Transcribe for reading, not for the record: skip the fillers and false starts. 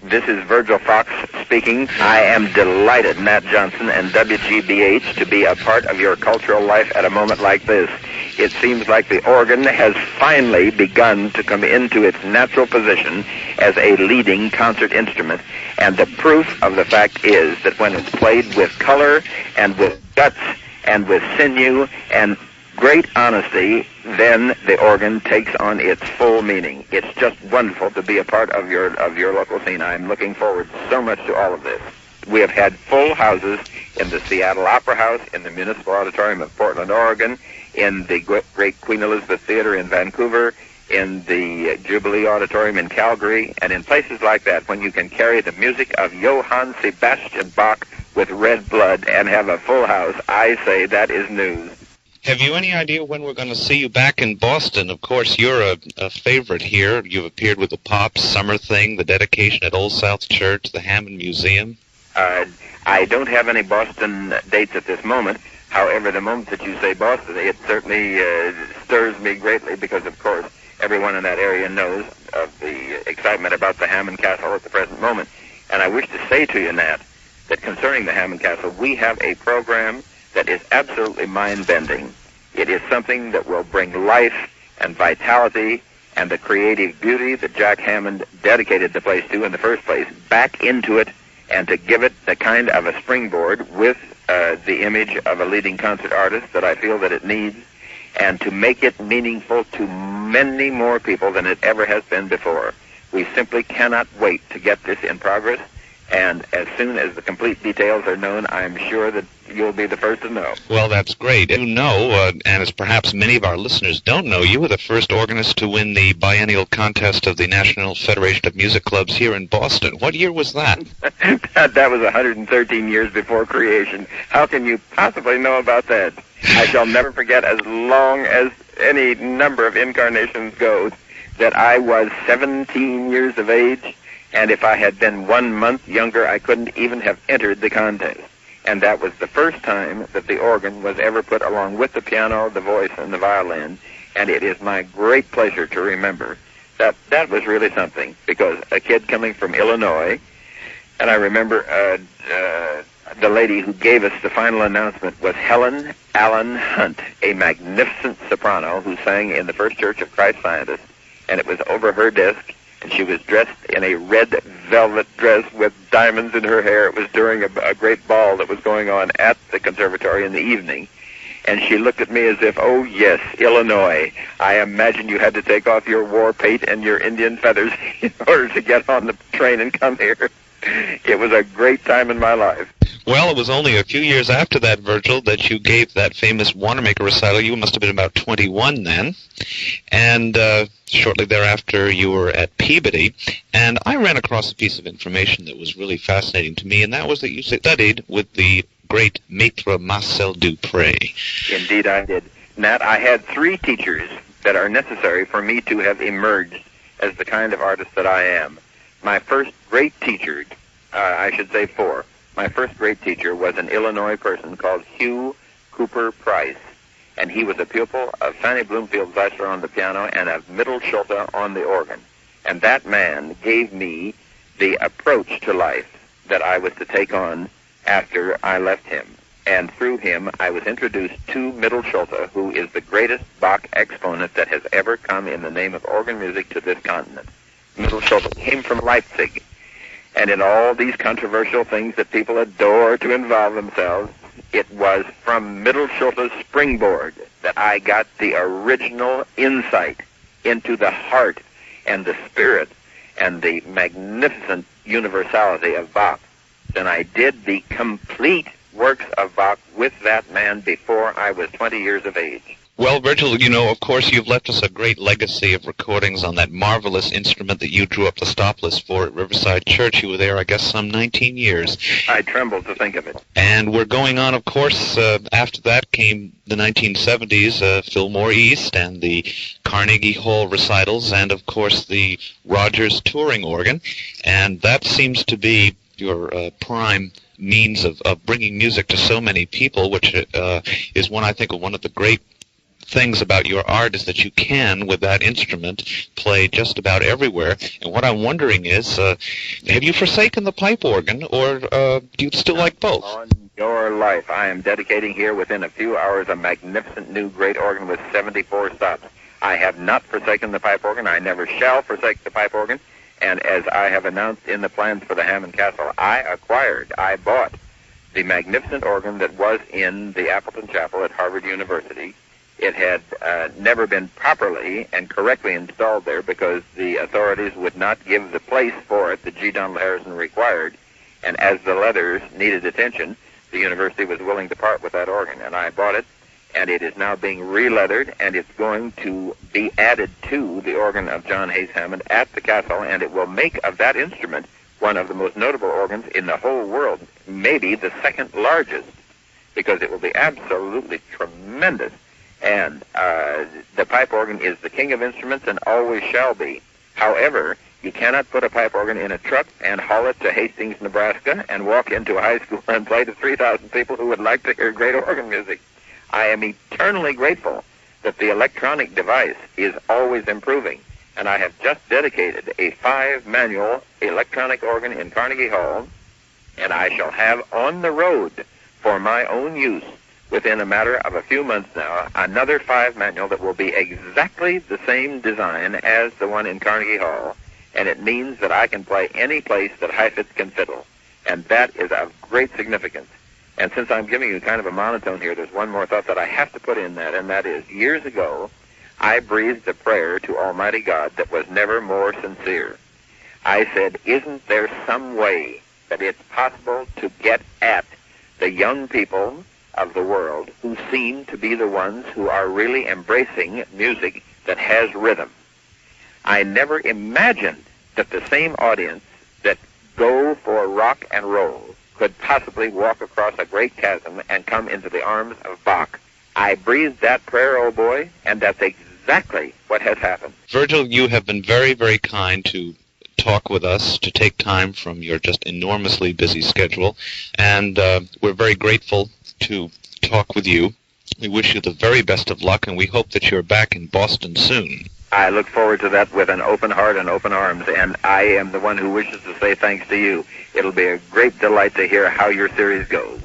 This is Virgil Fox speaking. I am delighted, Nat Johnson and WGBH, to be a part of your cultural life at a moment like this. It seems like the organ has finally begun to come into its natural position as a leading concert instrument. And the proof of the fact is that when it's played with color and with guts and with sinew and great honesty, then the organ takes on its full meaning. It's just wonderful to be a part of your local scene. I'm looking forward so much to all of this. We have had full houses in the Seattle Opera House, in the Municipal Auditorium of Portland, Oregon, in the great Queen Elizabeth Theater in Vancouver, in the Jubilee Auditorium in Calgary, and in places like that, when you can carry the music of Johann Sebastian Bach with red blood and have a full house, I say that is news. Have you any idea when we're going to see you back in Boston? Of course, you're a favorite here. You've appeared with the Pops, Summer Thing, the dedication at Old South Church, the Hammond Museum. I don't have any Boston dates at this moment. However, the moment that you say Boston, it certainly stirs me greatly because, of course, everyone in that area knows of the excitement about the Hammond Castle at the present moment. And I wish to say to you, Nat, that concerning the Hammond Castle, we have a program that is absolutely mind-bending. It is something that will bring life and vitality and the creative beauty that Jack Hammond dedicated the place to in the first place back into it, and to give it the kind of a springboard with the image of a leading concert artist that I feel that it needs, and to make it meaningful to many more people than it ever has been before. We simply cannot wait to get this in progress, and as soon as the complete details are known, I'm sure that you'll be the first to know. Well, that's great. You know, and as perhaps many of our listeners don't know, you were the first organist to win the biennial contest of the National Federation of Music Clubs here in Boston. What year was that? That was 113 years before creation. How can you possibly know about that? I shall never forget, as long as any number of incarnations go, that I was 17 years of age, and if I had been 1 month younger, I couldn't even have entered the contest. And that was the first time that the organ was ever put along with the piano, the voice, and the violin. And it is my great pleasure to remember that that was really something, because a kid coming from Illinois, and I remember the lady who gave us the final announcement was Helen Allen Hunt, a magnificent soprano who sang in the First Church of Christ Scientist, and it was over her desk. And she was dressed in a red velvet dress with diamonds in her hair. It was during a great ball that was going on at the conservatory in the evening. And she looked at me as if, oh, yes, Illinois. I imagine you had to take off your war paint and your Indian feathers in order to get on the train and come here. It was a great time in my life. Well, it was only a few years after that, Virgil, that you gave that famous Wanamaker recital. You must have been about 21 then. And shortly thereafter, you were at Peabody. And I ran across a piece of information that was really fascinating to me, and that was that you studied with the great Maître Marcel Dupré. Indeed, I did. Nat, I had 3 teachers that are necessary for me to have emerged as the kind of artist that I am. My first great teacher, I should say 4. My first great teacher was an Illinois person called Hugh Cooper Price, and he was a pupil of Fanny Bloomfield Zeisler on the piano and of Middle Schulte on the organ. And that man gave me the approach to life that I was to take on after I left him. And through him, I was introduced to Middle Schulte, who is the greatest Bach exponent that has ever come in the name of organ music to this continent. Middle Schulte came from Leipzig. And in all these controversial things that people adore to involve themselves, it was from Middle Schulte's springboard that I got the original insight into the heart and the spirit and the magnificent universality of Bach. And I did the complete works of Bach with that man before I was 20 years of age. Well, Virgil, you know, of course, you've left us a great legacy of recordings on that marvelous instrument that you drew up the stop list for at Riverside Church. You were there, I guess, some 19 years. I tremble to think of it. And we're going on, of course, after that came the 1970s, Fillmore East and the Carnegie Hall recitals and, of course, the Rogers touring organ. And that seems to be your prime means of bringing music to so many people, which is one, I think, of one of the great things about your art is that you can, with that instrument, play just about everywhere. And what I'm wondering is, have you forsaken the pipe organ, or do you still like both? On your life, I am dedicating here within a few hours a magnificent new great organ with 74 stops. I have not forsaken the pipe organ. I never shall forsake the pipe organ. And as I have announced in the plans for the Hammond Castle, I bought the magnificent organ that was in the Appleton Chapel at Harvard University. It had never been properly and correctly installed there because the authorities would not give the place for it that G. Donald Harrison required. And as the leathers needed attention, the university was willing to part with that organ. And I bought it, and it is now being re-leathered, and it's going to be added to the organ of John Hayes Hammond at the castle, and it will make of that instrument one of the most notable organs in the whole world, maybe the second largest, because it will be absolutely tremendous. And the pipe organ is the king of instruments and always shall be. However, you cannot put a pipe organ in a truck and haul it to Hastings, Nebraska, and walk into a high school and play to 3,000 people who would like to hear great organ music. I am eternally grateful that the electronic device is always improving, and I have just dedicated a 5-manual electronic organ in Carnegie Hall, and I shall have on the road for my own use within a matter of a few months now another 5-manual that will be exactly the same design as the one in Carnegie Hall, and it means that I can play any place that Heifetz can fiddle, and that is of great significance. And since I'm giving you kind of a monotone here, there's one more thought that I have to put in that, and that is, years ago, I breathed a prayer to Almighty God that was never more sincere. I said, isn't there some way that it's possible to get at the young people of the world who seem to be the ones who are really embracing music that has rhythm? I never imagined that the same audience that go for rock and roll could possibly walk across a great chasm and come into the arms of Bach. I breathed that prayer, oh boy, and that's exactly what has happened. Virgil, you have been very, very kind to talk with us, to take time from your just enormously busy schedule, and we're very grateful to talk with you. We wish you the very best of luck, and we hope that you're back in Boston soon. I look forward to that with an open heart and open arms, and I am the one who wishes to say thanks to you. It'll be a great delight to hear how your series goes.